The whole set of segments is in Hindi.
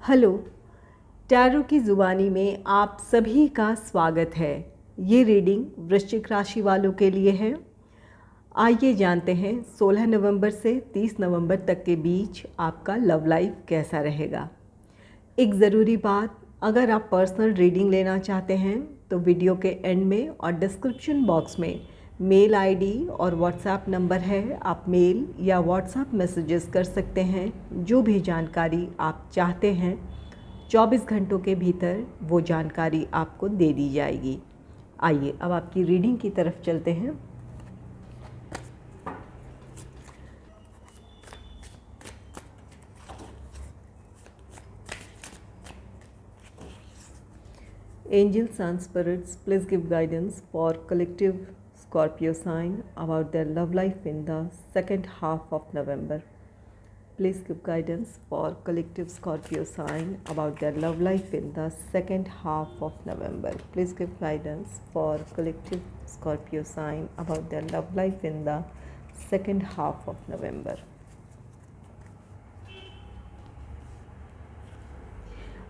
हेलो। टैरो की ज़ुबानी में आप सभी का स्वागत है। ये रीडिंग वृश्चिक राशि वालों के लिए है। आइए जानते हैं 16 नवंबर से 30 नवंबर तक के बीच आपका लव लाइफ कैसा रहेगा। एक ज़रूरी बात, अगर आप पर्सनल रीडिंग लेना चाहते हैं तो वीडियो के एंड में और डिस्क्रिप्शन बॉक्स में मेल आईडी और व्हाट्सएप नंबर है। आप मेल या व्हाट्सएप मैसेजेस कर सकते हैं। जो भी जानकारी आप चाहते हैं 24 घंटों के भीतर वो जानकारी आपको दे दी जाएगी। आइए अब आपकी रीडिंग की तरफ चलते हैं। Angels and spirits, please give guidance for collective Scorpio sign about their love life in the second half of November. Please give guidance for collective Scorpio sign about their love life in the second half of November. Please give guidance for collective Scorpio sign about their love life in the second half of November.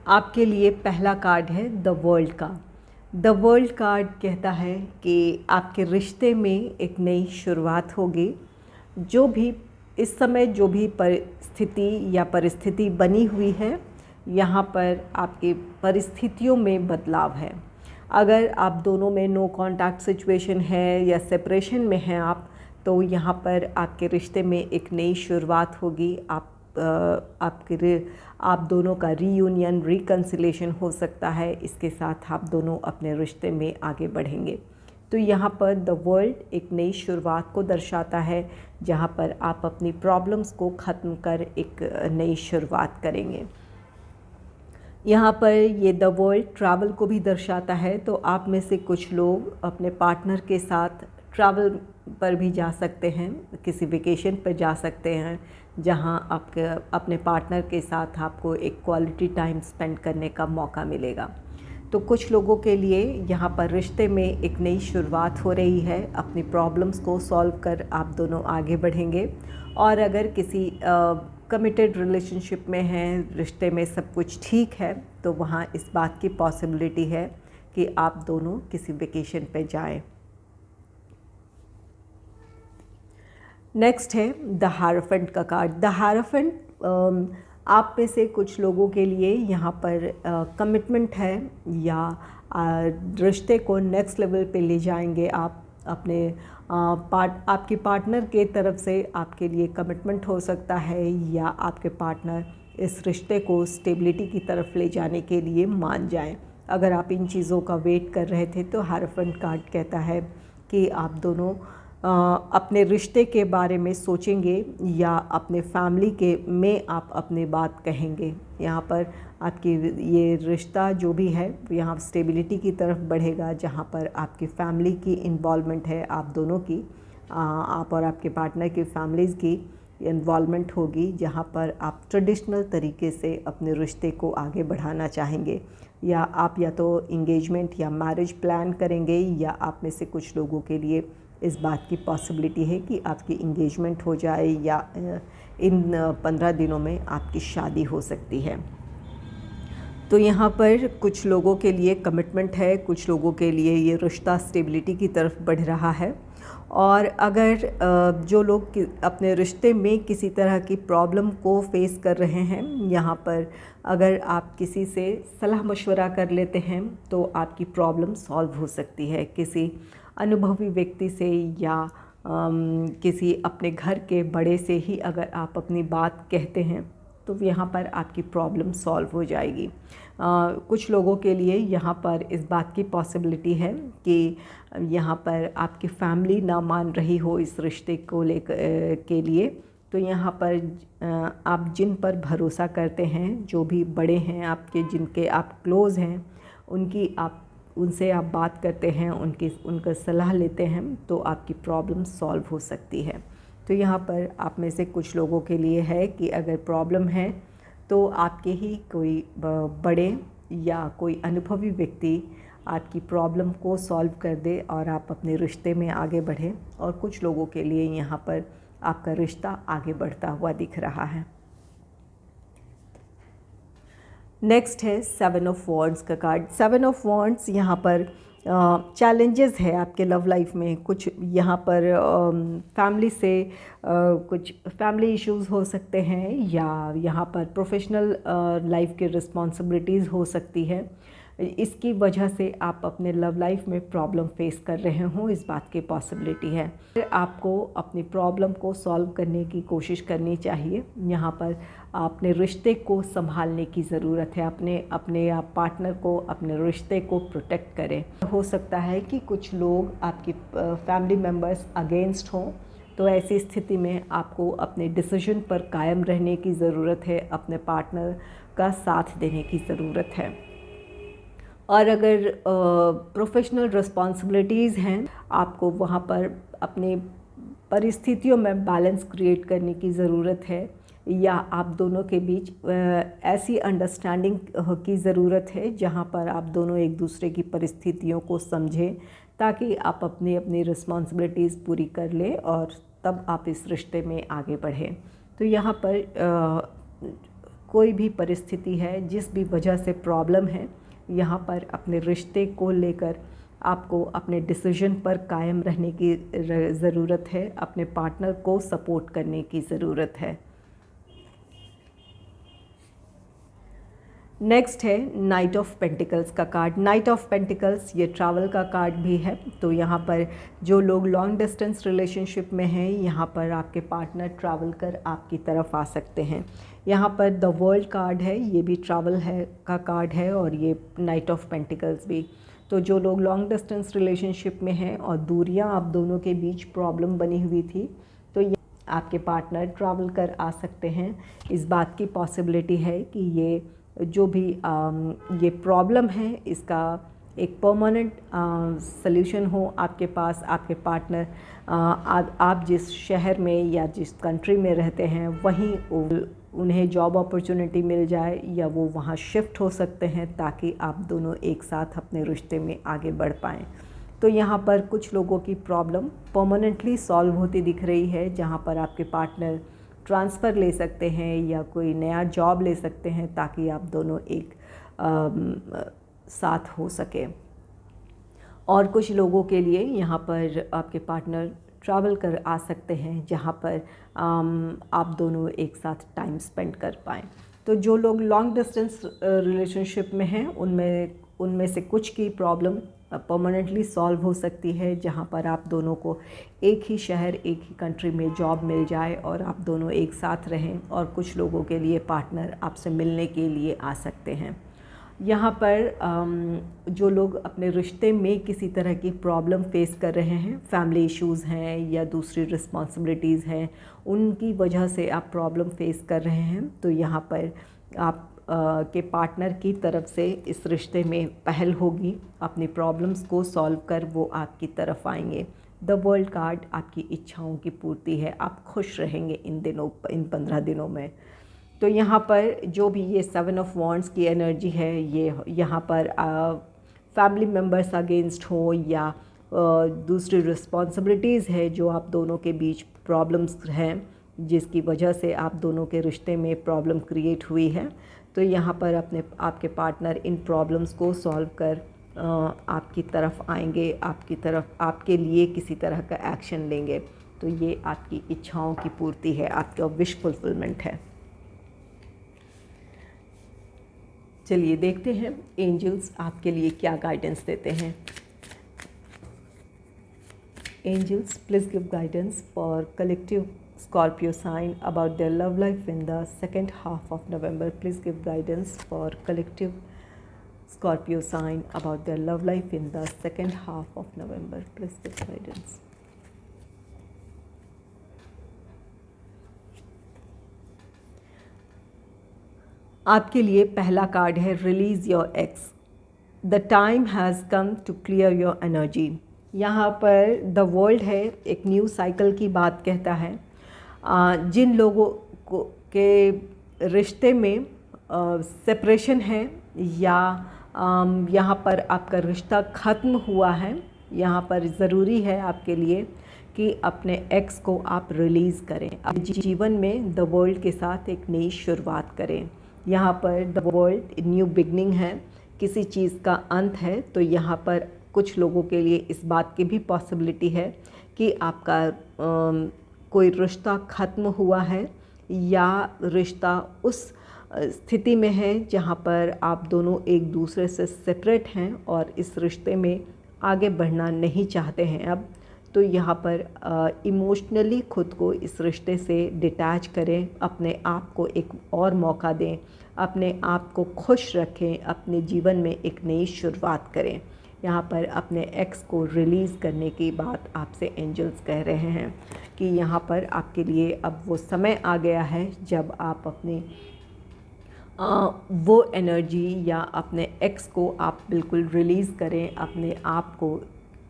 आपके लिए पहला कार्ड है द वर्ल्ड का। द वर्ल्ड कार्ड कहता है कि आपके रिश्ते में एक नई शुरुआत होगी। जो भी इस समय जो भी परिस्थिति बनी हुई है, यहाँ पर आपकी परिस्थितियों में बदलाव है। अगर आप दोनों में नो कॉन्टैक्ट सिचुएशन है या सेपरेशन में हैं आप, तो यहाँ पर आपके रिश्ते में एक नई शुरुआत होगी। आप दोनों का रीयूनियन, रिकन्सिलेशन हो सकता है। इसके साथ आप दोनों अपने रिश्ते में आगे बढ़ेंगे। तो यहाँ पर द वर्ल्ड एक नई शुरुआत को दर्शाता है, जहाँ पर आप अपनी प्रॉब्लम्स को ख़त्म कर एक नई शुरुआत करेंगे। यहाँ पर ये द वर्ल्ड ट्रैवल को भी दर्शाता है। तो आप में से कुछ लोग अपने पार्टनर के साथ ट्रैवल पर भी जा सकते हैं, किसी वेकेशन पर जा सकते हैं, जहाँ आपके अपने पार्टनर के साथ आपको एक क्वालिटी टाइम स्पेंड करने का मौका मिलेगा। तो कुछ लोगों के लिए यहाँ पर रिश्ते में एक नई शुरुआत हो रही है। अपनी प्रॉब्लम्स को सॉल्व कर आप दोनों आगे बढ़ेंगे। और अगर किसी कमिटेड रिलेशनशिप में हैं, रिश्ते में सब कुछ ठीक है, तो वहाँ इस बात की पॉसिबिलिटी है कि आप दोनों किसी वेकेशन पे जाएं। नेक्स्ट है द हायरोफेंट का कार्ड। द हायरोफेंट आप में से कुछ लोगों के लिए यहाँ पर कमिटमेंट है या रिश्ते को नेक्स्ट लेवल पे ले जाएंगे आप। अपने आपके पार्टनर के तरफ से आपके लिए कमिटमेंट हो सकता है, या आपके पार्टनर इस रिश्ते को स्टेबिलिटी की तरफ ले जाने के लिए मान जाएं। अगर आप इन चीज़ों का वेट कर रहे थे तो हायरोफेंट कार्ड कहता है कि आप दोनों अपने रिश्ते के बारे में सोचेंगे या अपने फैमिली के में आप अपनी बात कहेंगे। यहाँ पर आपकी ये रिश्ता जो भी है यहाँ स्टेबिलिटी की तरफ बढ़ेगा, जहाँ पर आपकी फैमिली की इन्वॉल्वमेंट है, आप दोनों की, आप और आपके पार्टनर की फैमिलीज़ की इन्वॉल्वमेंट होगी, जहाँ पर आप ट्रेडिशनल तरीके से अपने रिश्ते को आगे बढ़ाना चाहेंगे। या आप या तो इंगेजमेंट या मैरिज प्लान करेंगे, या आप में से कुछ लोगों के लिए इस बात की पॉसिबिलिटी है कि आपकी इंगेजमेंट हो जाए, या इन 15 दिनों में आपकी शादी हो सकती है। तो यहाँ पर कुछ लोगों के लिए कमिटमेंट है, कुछ लोगों के लिए ये रिश्ता स्टेबिलिटी की तरफ बढ़ रहा है। और अगर जो लोग अपने रिश्ते में किसी तरह की प्रॉब्लम को फेस कर रहे हैं, यहाँ पर अगर आप किसी से सलाह मशवरा कर लेते हैं तो आपकी प्रॉब्लम सॉल्व हो सकती है। किसी अनुभवी व्यक्ति से या किसी अपने घर के बड़े से ही अगर आप अपनी बात कहते हैं तो यहाँ पर आपकी प्रॉब्लम सॉल्व हो जाएगी। कुछ लोगों के लिए यहाँ पर इस बात की पॉसिबिलिटी है कि यहाँ पर आपकी फैमिली ना मान रही हो इस रिश्ते को लेकर के लिए। तो यहाँ पर आप जिन पर भरोसा करते हैं, जो भी बड़े हैं आपके, जिनके आप क्लोज़ हैं, उनसे आप बात करते हैं, उनका सलाह लेते हैं, तो आपकी प्रॉब्लम सॉल्व हो सकती है। तो यहाँ पर आप में से कुछ लोगों के लिए है कि अगर प्रॉब्लम है तो आपके ही कोई बड़े या कोई अनुभवी व्यक्ति आपकी प्रॉब्लम को सॉल्व कर दे और आप अपने रिश्ते में आगे बढ़ें। और कुछ लोगों के लिए यहाँ पर आपका रिश्ता आगे बढ़ता हुआ दिख रहा है। नेक्स्ट है 7 ऑफ वॉन्ड्स का कार्ड। 7 ऑफ वॉन्ड्स यहाँ पर चैलेंजेस है आपके लव लाइफ में। कुछ यहाँ पर फैमिली से कुछ फैमिली इश्यूज हो सकते हैं, या यहाँ पर प्रोफेशनल लाइफ की रिस्पॉन्सिबिलिटीज़ हो सकती है। इसकी वजह से आप अपने लव लाइफ में प्रॉब्लम फेस कर रहे हों, इस बात की पॉसिबिलिटी है। फिर आपको अपनी प्रॉब्लम को सॉल्व करने की कोशिश करनी चाहिए। यहाँ पर अपने रिश्ते को संभालने की ज़रूरत है। अपने आप पार्टनर को, अपने रिश्ते को प्रोटेक्ट करें। हो सकता है कि कुछ लोग आपकी फैमिली मेम्बर्स अगेंस्ट हों, तो ऐसी स्थिति में आपको अपने डिसीजन पर कायम रहने की ज़रूरत है, अपने पार्टनर का साथ देने की ज़रूरत है। और अगर प्रोफेशनल रिस्पॉन्सिबिलिटीज़ हैं, आपको वहाँ पर अपने परिस्थितियों में बैलेंस क्रिएट करने की ज़रूरत है, या आप दोनों के बीच ऐसी अंडरस्टैंडिंग की ज़रूरत है जहाँ पर आप दोनों एक दूसरे की परिस्थितियों को समझें, ताकि आप अपनी अपनी रिस्पॉन्सिबिलिटीज़ पूरी कर लें और तब आप इस रिश्ते में आगे बढ़ें। तो यहाँ पर कोई भी परिस्थिति है, जिस भी वजह से प्रॉब्लम है, यहाँ पर अपने रिश्ते को लेकर आपको अपने डिसीजन पर कायम रहने की ज़रूरत है। अपने पार्टनर को सपोर्ट करने की ज़रूरत है। नेक्स्ट है नाइट ऑफ पेंटिकल्स का कार्ड। नाइट ऑफ पेंटिकल्स ये ट्रैवल का कार्ड भी है। तो यहाँ पर जो लोग लॉन्ग डिस्टेंस रिलेशनशिप में हैं, यहाँ पर आपके पार्टनर ट्रैवल कर आपकी तरफ आ सकते हैं। यहाँ पर द वर्ल्ड कार्ड है, ये भी ट्रैवल है का कार्ड है, और ये नाइट ऑफ पेंटिकल्स भी। तो जो लोग लॉन्ग डिस्टेंस रिलेशनशिप में हैं और दूरियाँ आप दोनों के बीच प्रॉब्लम बनी हुई थी, तो ये आपके पार्टनर ट्रैवल कर आ सकते हैं। इस बात की पॉसिबिलिटी है कि ये जो भी ये प्रॉब्लम है, इसका एक परमानेंट सल्यूशन हो आपके पास। आपके पार्टनर आप जिस शहर में या जिस कंट्री में रहते हैं, वहीं उन्हें जॉब अपॉर्चुनिटी मिल जाए, या वो वहाँ शिफ्ट हो सकते हैं, ताकि आप दोनों एक साथ अपने रिश्ते में आगे बढ़ पाएँ। तो यहाँ पर कुछ लोगों की प्रॉब्लम परमानेंटली सॉल्व होती दिख रही है, जहाँ पर आपके पार्टनर ट्रांसफ़र ले सकते हैं या कोई नया जॉब ले सकते हैं, ताकि आप दोनों एक साथ हो सके। और कुछ लोगों के लिए यहाँ पर आपके पार्टनर ट्रैवल कर आ सकते हैं, जहाँ पर आप दोनों एक साथ टाइम स्पेंड कर पाएँ। तो जो लोग लॉन्ग डिस्टेंस रिलेशनशिप में हैं, उनमें से कुछ की प्रॉब्लम परमानेंटली सॉल्व हो सकती है, जहाँ पर आप दोनों को एक ही शहर, एक ही कंट्री में जॉब मिल जाए और आप दोनों एक साथ रहें। और कुछ लोगों के लिए पार्टनर आपसे मिलने के लिए आ सकते हैं। यहाँ पर जो लोग अपने रिश्ते में किसी तरह की प्रॉब्लम फेस कर रहे हैं, फैमिली इश्यूज़ हैं या दूसरी रिस्पॉन्सिबिलिटीज़ हैं, उनकी वजह से आप प्रॉब्लम फेस कर रहे हैं, तो यहाँ पर आप के पार्टनर की तरफ से इस रिश्ते में पहल होगी। अपनी प्रॉब्लम्स को सॉल्व कर वो आपकी तरफ आएंगे। द वर्ल्ड कार्ड आपकी इच्छाओं की पूर्ति है। आप खुश रहेंगे इन 15 दिनों में। तो यहाँ पर जो भी ये 7 ऑफ वॉन्ड्स की एनर्जी है, ये यहाँ पर फैमिली मेम्बर्स अगेंस्ट हो या दूसरी रिस्पॉन्सिबिलिटीज़ है जो आप दोनों के बीच प्रॉब्लम्स हैं, जिसकी वजह से आप दोनों के रिश्ते में प्रॉब्लम क्रिएट हुई है। तो यहाँ पर आपके पार्टनर इन प्रॉब्लम्स को सॉल्व कर आपकी तरफ आएंगे, आपके लिए किसी तरह का एक्शन लेंगे। तो ये आपकी इच्छाओं की पूर्ति है, आपका विश फुलफिलमेंट है। चलिए देखते हैं एंजल्स आपके लिए क्या गाइडेंस देते हैं। Angels, please give guidance for collective Scorpio sign about their love life in the second half of November. Please give guidance for collective Scorpio sign about their love life in the second half of November. Please give guidance. आपके लिए पहला कार्ड है release your ex. The time has come to clear your energy. यहाँ पर द वर्ल्ड है, एक न्यू साइकिल की बात कहता है। जिन लोगों के रिश्ते में सेपरेशन है या यहाँ पर आपका रिश्ता ख़त्म हुआ है, यहाँ पर ज़रूरी है आपके लिए कि अपने एक्स को आप रिलीज़ करें। अपने जीवन में द वर्ल्ड के साथ एक नई शुरुआत करें। यहाँ पर द वर्ल्ड न्यू बिगनिंग है, किसी चीज़ का अंत है। तो यहाँ पर कुछ लोगों के लिए इस बात की भी पॉसिबिलिटी है कि आपका कोई रिश्ता ख़त्म हुआ है या रिश्ता उस स्थिति में है जहाँ पर आप दोनों एक दूसरे से सेपरेट हैं और इस रिश्ते में आगे बढ़ना नहीं चाहते हैं अब। तो यहाँ पर इमोशनली खुद को इस रिश्ते से डिटैच करें, अपने आप को एक और मौका दें, अपने आप को खुश रखें, अपने जीवन में एक नई शुरुआत करें। यहाँ पर अपने एक्स को रिलीज़ करने की बात आपसे एंजल्स कह रहे हैं कि यहाँ पर आपके लिए अब वो समय आ गया है जब आप अपने वो एनर्जी या अपने एक्स को आप बिल्कुल रिलीज़ करें, अपने आप को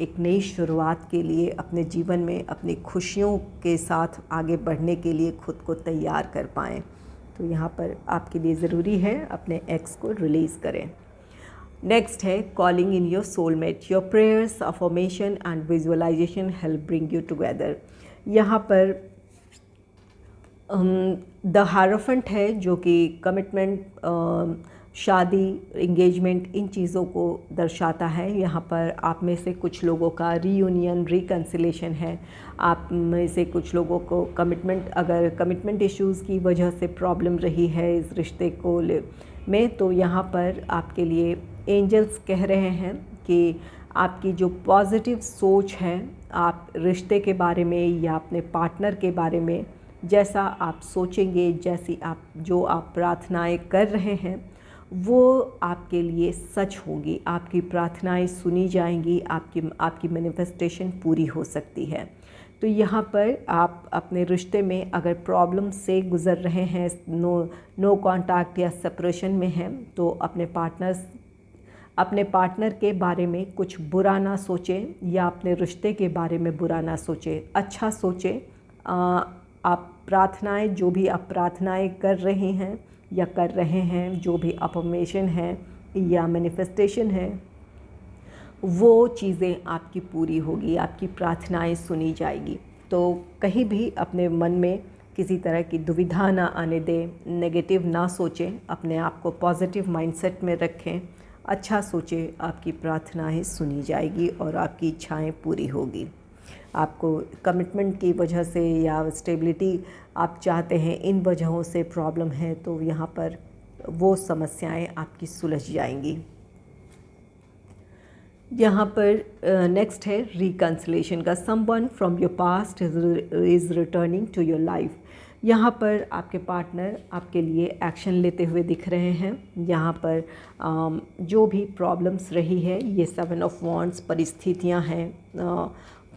एक नई शुरुआत के लिए अपने जीवन में अपनी खुशियों के साथ आगे बढ़ने के लिए खुद को तैयार कर पाएँ। तो यहाँ पर आपके लिए ज़रूरी है अपने एक्स को रिलीज़ करें। नेक्स्ट है calling in your soulmate. Your prayers, affirmation and visualisation help bring you together. यहाँ पर द हायरोफेंट है जो कि कमिटमेंट, शादी, इंगेजमेंट, इन चीज़ों को दर्शाता है। यहाँ पर आप में से कुछ लोगों का रीयूनियन, रिकन्सिलेशन है। आप में से कुछ लोगों को अगर कमिटमेंट इश्यूज़ की वजह से प्रॉब्लम रही है इस रिश्ते को में, तो यहाँ पर आपके लिए एंजल्स कह रहे हैं कि आपकी जो पॉजिटिव सोच है, आप रिश्ते के बारे में या अपने पार्टनर के बारे में जैसा आप सोचेंगे, जो आप प्रार्थनाएं कर रहे हैं वो आपके लिए सच होगी। आपकी प्रार्थनाएं सुनी जाएंगी, आपकी मैनिफेस्टेशन पूरी हो सकती है। तो यहाँ पर आप अपने रिश्ते में अगर प्रॉब्लम से गुज़र रहे हैं, नो कांटेक्ट या सेपरेशन में हैं, तो अपने पार्टनर के बारे में कुछ बुरा ना सोचें या अपने रिश्ते के बारे में बुरा ना सोचें, अच्छा सोचें। आप प्रार्थनाएं, जो भी आप प्रार्थनाएं कर रहे हैं या कर रहे हैं, जो भी अफर्मेशन है या मैनिफेस्टेशन है, वो चीज़ें आपकी पूरी होगी, आपकी प्रार्थनाएं सुनी जाएगी। तो कहीं भी अपने मन में किसी तरह की दुविधा ना आने दें, नेगेटिव ना सोचें, अपने आप को पॉजिटिव माइंडसेट में रखें, अच्छा सोचें, आपकी प्रार्थनाएं सुनी जाएगी और आपकी इच्छाएं पूरी होगी। आपको कमिटमेंट की वजह से या स्टेबिलिटी आप चाहते हैं, इन वजहों से प्रॉब्लम है, तो यहाँ पर वो समस्याएं आपकी सुलझ जाएंगी। यहाँ पर नेक्स्ट है रिकन्सिलेशन का। Someone from your past is returning to your life. यहाँ पर आपके पार्टनर आपके लिए एक्शन लेते हुए दिख रहे हैं। यहाँ पर जो भी प्रॉब्लम्स रही है, ये 7 ऑफ वॉन्ड्स परिस्थितियाँ हैं,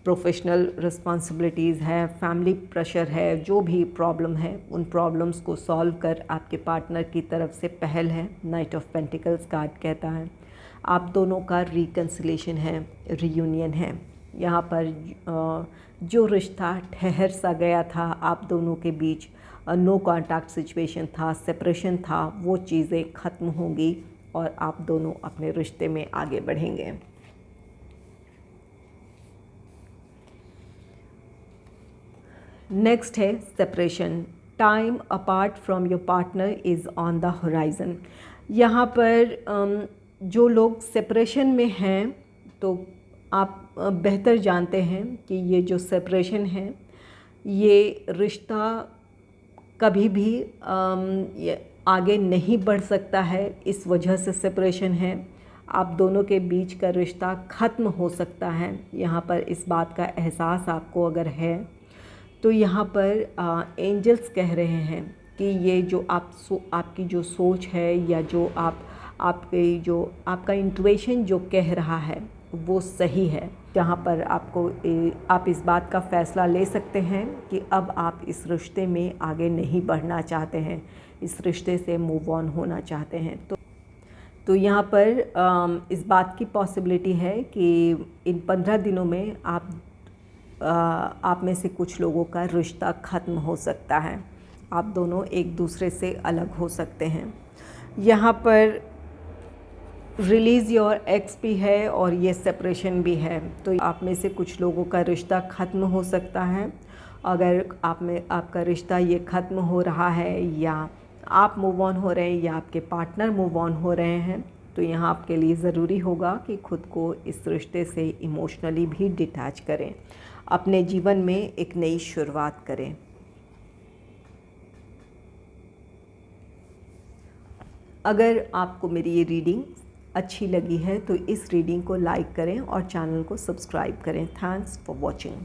प्रोफेशनल रिस्पॉन्सिबिलिटीज़ है, फैमिली प्रेशर है, जो भी प्रॉब्लम है उन प्रॉब्लम्स को सॉल्व कर आपके पार्टनर की तरफ से पहल है। नाइट ऑफ पेंटिकल्स कार्ड कहता है आप दोनों का रिकन्सिलेशन है, रियूनियन है। यहाँ पर जो रिश्ता ठहर सा गया था आप दोनों के बीच, नो कॉन्टैक्ट सिचुएशन था, सेपरेशन था, वो चीज़ें ख़त्म होंगी और आप दोनों अपने रिश्ते में आगे बढ़ेंगे। नेक्स्ट है separation. Time apart from your partner is on the horizon. यहाँ पर जो लोग सेपरेशन में हैं, तो आप बेहतर जानते हैं कि ये जो सेपरेशन है, ये रिश्ता कभी भी आगे नहीं बढ़ सकता है। इस वजह से सेपरेशन है, आप दोनों के बीच का रिश्ता ख़त्म हो सकता है। यहाँ पर इस बात का एहसास आपको अगर है, तो यहाँ पर एंजल्स कह रहे हैं कि ये जो आपकी जो सोच है या जो आपका इंट्यूशन जो कह रहा है वो सही है। जहाँ पर आप इस बात का फ़ैसला ले सकते हैं कि अब आप इस रिश्ते में आगे नहीं बढ़ना चाहते हैं, इस रिश्ते से मूव ऑन होना चाहते हैं। तो यहाँ पर इस बात की पॉसिबिलिटी है कि इन 15 दिनों में आप में से कुछ लोगों का रिश्ता ख़त्म हो सकता है, आप दोनों एक दूसरे से अलग हो सकते हैं। यहाँ पर रिलीज़ योर एक्स भी है और ये सेपरेशन भी है। तो आप में से कुछ लोगों का रिश्ता ख़त्म हो सकता है। अगर आपका रिश्ता ये ख़त्म हो रहा है या आप मूव ऑन हो रहे हैं या आपके पार्टनर मूव ऑन हो रहे हैं, तो यहाँ आपके लिए ज़रूरी होगा कि खुद को इस रिश्ते से इमोशनली भी डिटैच करें, अपने जीवन में एक नई शुरुआत करें। अगर आपको मेरी ये रीडिंग अच्छी लगी है तो इस रीडिंग को लाइक करें और चैनल को सब्सक्राइब करें। Thanks for watching.